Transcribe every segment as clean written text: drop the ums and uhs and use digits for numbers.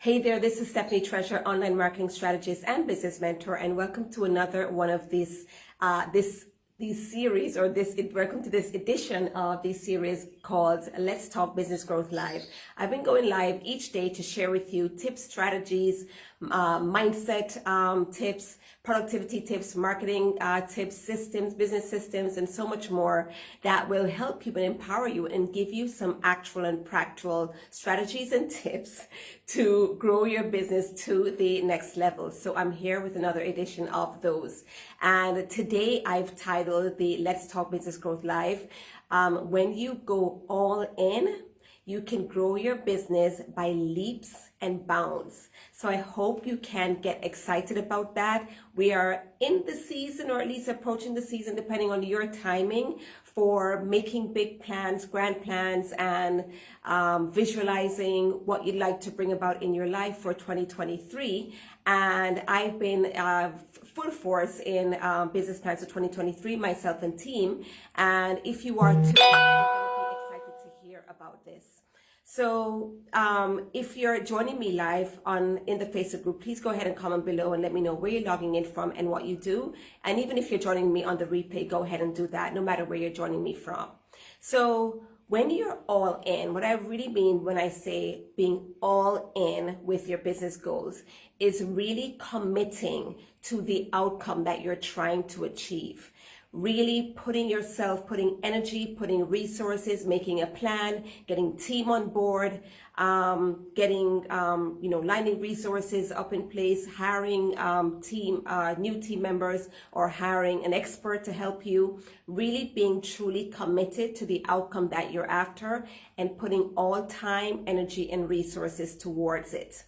Hey there, this is Stephanie Treasure, online marketing strategist and business mentor, and welcome to another one of these series, or welcome to this edition of this series called Let's Talk Business Growth Live. I've been going live each day to share with you tips, strategies, mindset tips, productivity tips, marketing tips, systems, business systems, and so much more that will help you and empower you and give you some actual and practical strategies and tips to grow your business to the next level. So I'm here with another edition of those. And today I've titled the Let's Talk Business Growth Live, when you go all in, you can grow your business by leaps and bounds. So I hope you can get excited about that. We are in the season, or at least approaching the season, depending on your timing, for making big plans, grand plans, and visualizing what you'd like to bring about in your life for 2023. And I've been full force in business plans for 2023, myself and team. And if you are too, about this. So if you're joining me live in the Facebook group, please go ahead and comment below and let me know where you're logging in from and what you do. And even if you're joining me on the replay, go ahead and do that, no matter where you're joining me from. So when you're all in, what I really mean when I say being all in with your business goals is really committing to the outcome that you're trying to achieve. Really putting energy, putting resources, making a plan, getting team on board, lining resources up in place, hiring new team members, or hiring an expert to help you. Really being truly committed to the outcome that you're after and putting all time, energy, and resources towards it.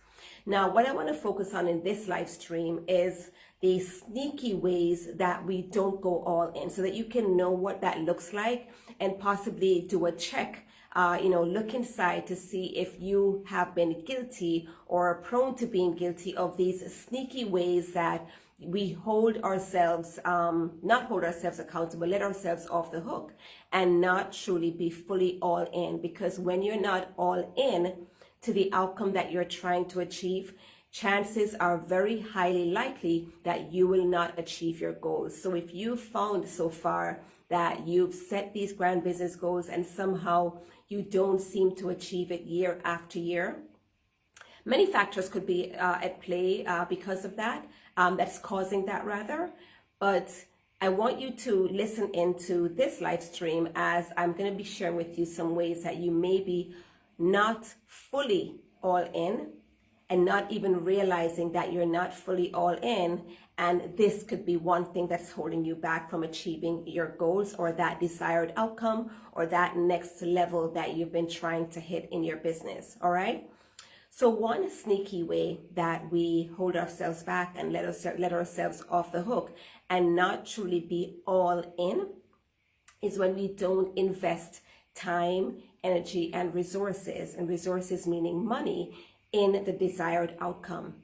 Now, what I want to focus on in this live stream is the sneaky ways that we don't go all in, so that you can know what that looks like and possibly do a check, look inside to see if you have been guilty or prone to being guilty of these sneaky ways that we hold ourselves, not hold ourselves accountable, let ourselves off the hook and not truly be fully all in. Because when you're not all in to the outcome that you're trying to achieve, chances are very highly likely that you will not achieve your goals. So if you've found so far that you've set these grand business goals and somehow you don't seem to achieve it year after year, many factors could be at play because of that, that's causing that rather. But I want you to listen into this live stream, as I'm going to be sharing with you some ways that you may be not fully all in, and not even realizing that you're not fully all in. And this could be one thing that's holding you back from achieving your goals, or that desired outcome, or that next level that you've been trying to hit in your business. All right. So one sneaky way that we hold ourselves back and let ourselves off the hook and not truly be all in is when we don't invest time, energy, and resources meaning money, in the desired outcome.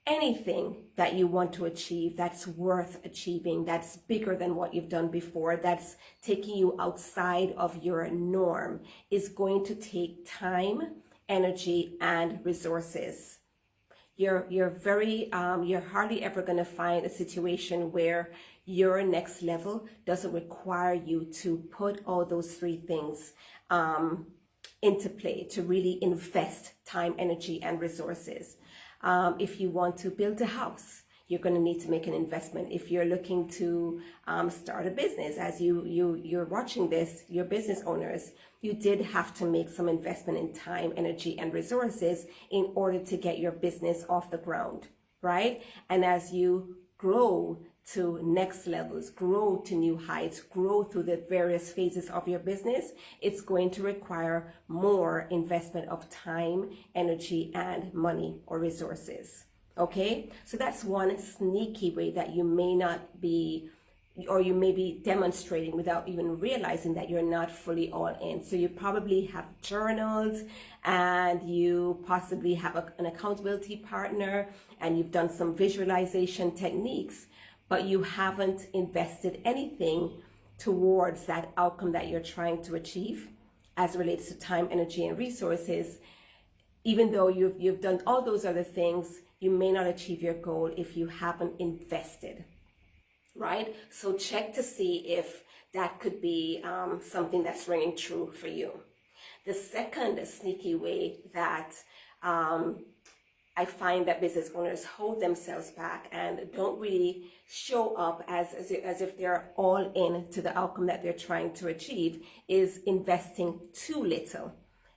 Anything that you want to achieve that's worth achieving, that's bigger than what you've done before, that's taking you outside of your norm, is going to take time, energy, and resources. You're hardly ever going to find a situation where your next level doesn't require you to put all those three things into play, to really invest time, energy, and resources. If you want to build a house, you're going to need to make an investment. If you're looking to start a business, as you're watching this, your business owners, you did have to make some investment in time, energy, and resources in order to get your business off the ground, right? And as you grow to next levels, grow to new heights, grow through the various phases of your business, it's going to require more investment of time, energy, and money or resources. Okay, so that's one sneaky way that you may not be, or you may be demonstrating without even realizing that you're not fully all in. So you probably have journals, and you possibly have an accountability partner, and you've done some visualization techniques, but you haven't invested anything towards that outcome that you're trying to achieve as it relates to time, energy, and resources. even though you've done all those other things, you may not achieve your goal if you haven't invested, right? So check to see if that could be something that's ringing true for you. The second sneaky way that I find that business owners hold themselves back and don't really show up as if they're all in to the outcome that they're trying to achieve is investing too little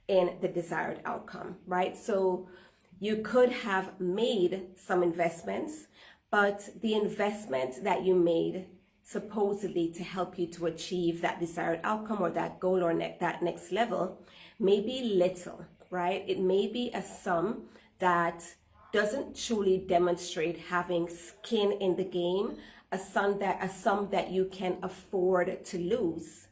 in the desired outcome, right? So you could have made some investments, but the investment that you made supposedly to help you to achieve that desired outcome or that goal or that next level may be little, right? It may be a sum that doesn't truly demonstrate having skin in the game, a sum that you can afford to lose.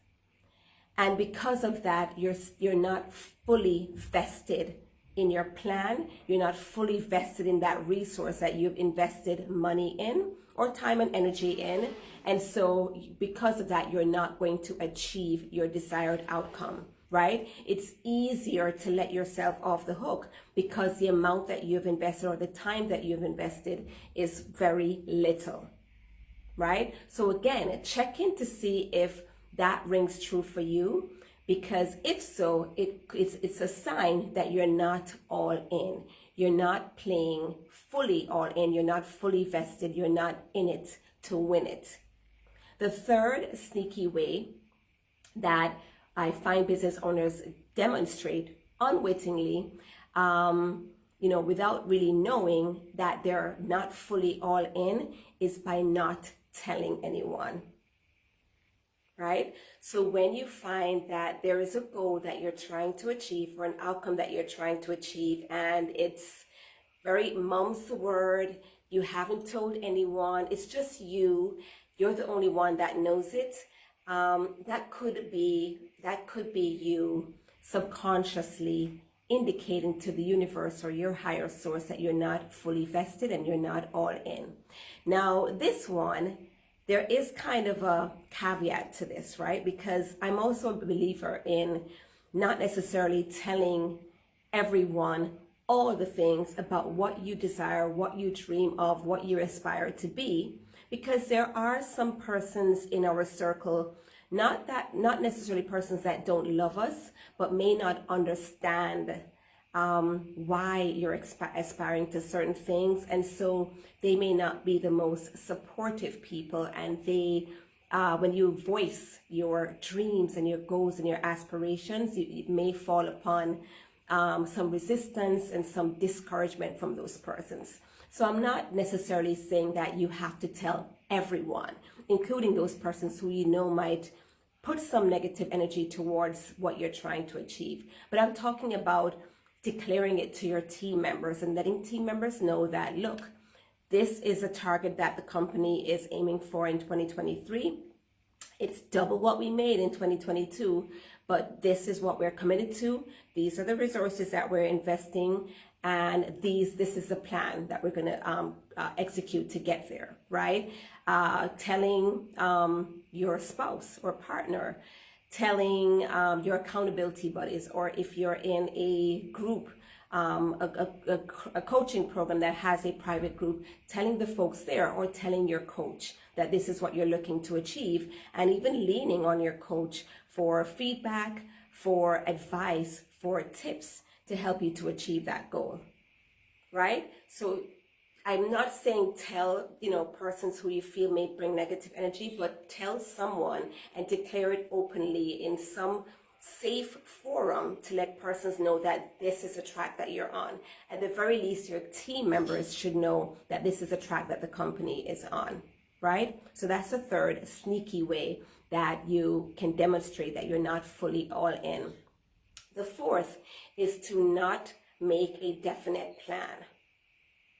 And because of that, you're not fully vested in your plan. You're not fully vested in that resource that you've invested money in or time and energy in. And so because of that, you're not going to achieve your desired outcome, right? It's easier to let yourself off the hook because the amount that you've invested or the time that you've invested is very little, right? So again, check in to see if that rings true for you, because if so, it's a sign that you're not all in. You're not playing fully all in. You're not fully vested. You're not in it to win it. The third sneaky way that I find business owners demonstrate unwittingly, without really knowing that they're not fully all in, is by not telling anyone. Right? So when you find that there is a goal that you're trying to achieve or an outcome that you're trying to achieve, and it's very mum's the word, you haven't told anyone, it's just you're the only one that knows it, that could be you subconsciously indicating to the universe or your higher source that you're not fully vested and you're not all in. Now, this one, there is kind of a caveat to this, right? Because I'm also a believer in not necessarily telling everyone all the things about what you desire, what you dream of, what you aspire to be, because there are some persons in our circle, not necessarily persons that don't love us, but may not understand why you're aspiring to certain things, and so they may not be the most supportive people, and they when you voice your dreams and your goals and your aspirations, it may fall upon some resistance and some discouragement from those persons. So I'm not necessarily saying that you have to tell everyone, including those persons who you know might put some negative energy towards what you're trying to achieve. But I'm talking about declaring it to your team members and letting team members know that, look, this is a target that the company is aiming for in 2023. It's double what we made in 2022, but this is what we're committed to. These are the resources that we're investing, and this is the plan that we're going to execute to get there, right? Telling your spouse or partner, telling your accountability buddies, or if you're in a group, a coaching program that has a private group, telling the folks there or telling your coach that this is what you're looking to achieve, and even leaning on your coach for feedback, for advice, for tips to help you to achieve that goal, right? So I'm not saying tell, persons who you feel may bring negative energy, but tell someone and declare it openly in some safe forum to let persons know that this is a track that you're on. At the very least, your team members should know that this is a track that the company is on, right? So that's the third sneaky way that you can demonstrate that you're not fully all in. The fourth is to not make a definite plan.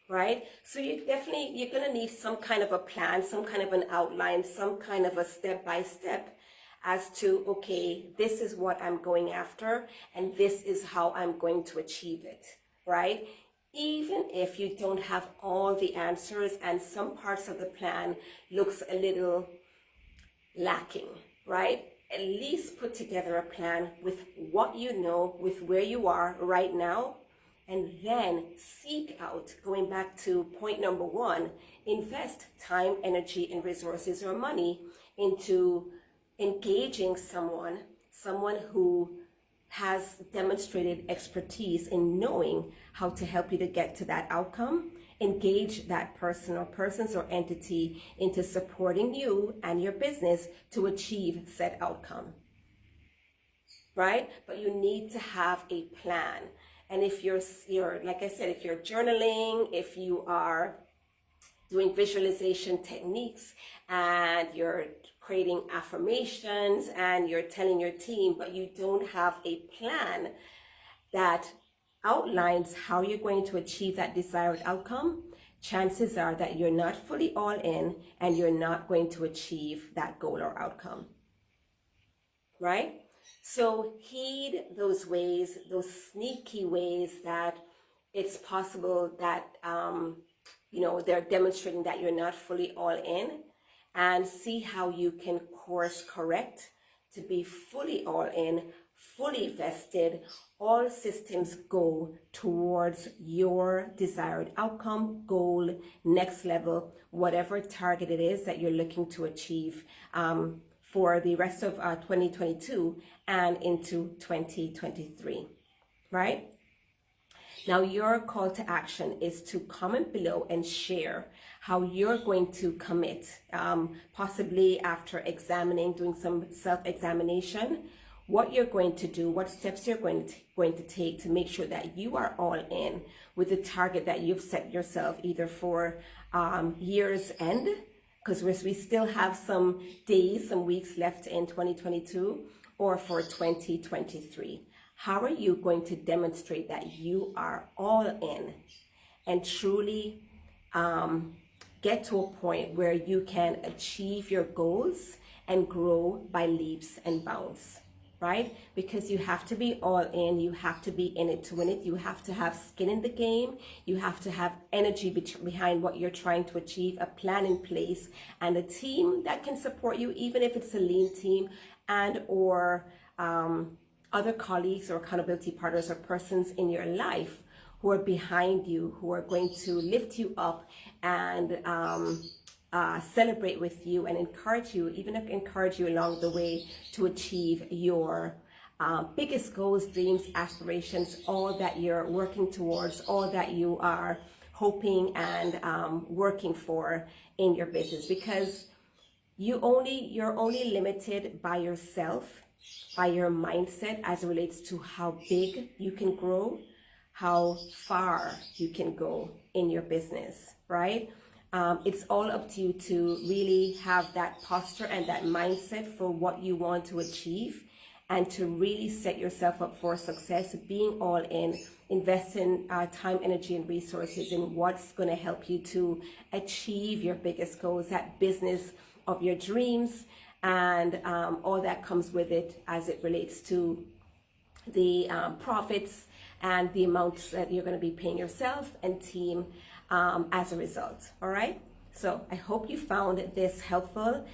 Right? So you're going to need some kind of a plan, some kind of an outline, some kind of a step-by-step as to, okay, this is what I'm going after, and this is how I'm going to achieve it, right? Even if you don't have all the answers and some parts of the plan looks a little lacking, right? At least put together a plan with what you know, with where you are right now, and then seek out, going back to point number one, invest time, energy, and resources or money into engaging someone who has demonstrated expertise in knowing how to help you to get to that outcome. Engage that person or persons or entity into supporting you and your business to achieve said outcome, right? But you need to have a plan. And if you're like I said, if you're journaling, if you are doing visualization techniques and you're creating affirmations and you're telling your team, but you don't have a plan that outlines how you're going to achieve that desired outcome, chances are that you're not fully all in and you're not going to achieve that goal or outcome, right? So heed those ways, those sneaky ways that it's possible that, they're demonstrating that you're not fully all in, and see how you can course correct to be fully all in, fully vested, all systems go towards your desired outcome, goal, next level, whatever target it is that you're looking to achieve for the rest of 2022 and into 2023, right? Now, your call to action is to comment below and share how you're going to commit, possibly after doing some self-examination, what you're going to do, what steps you're going to take to make sure that you are all in with the target that you've set yourself, either for year's end, because we still have some days, some weeks left in 2022, or for 2023. How are you going to demonstrate that you are all in and truly get to a point where you can achieve your goals and grow by leaps and bounds, right? Because you have to be all in, you have to be in it to win it, you have to have skin in the game, you have to have energy behind what you're trying to achieve, a plan in place, and a team that can support you, even if it's a lean team, and or other colleagues or accountability partners or persons in your life who are behind you, who are going to lift you up and celebrate with you and encourage you along the way to achieve your biggest goals, dreams, aspirations, all that you're working towards, all that you are hoping and working for in your business. Because you're only limited by yourself, by your mindset, as it relates to how big you can grow, how far you can go in your business, right? It's all up to you to really have that posture and that mindset for what you want to achieve, and to really set yourself up for success, being all in, investing time, energy, and resources in what's going to help you to achieve your biggest goals, that business of your dreams, and all that comes with it as it relates to the profits and the amounts that you're going to be paying yourself and team as a result. All right. So I hope you found this helpful,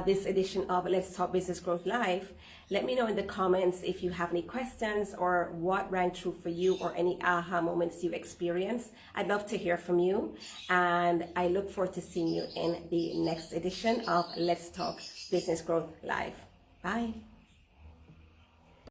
this edition of Let's Talk Business Growth Live. Let me know in the comments if you have any questions or what rang true for you, or any aha moments you experienced. I'd love to hear from you, and I look forward to seeing you in the next edition of Let's Talk Business Growth Live. Bye.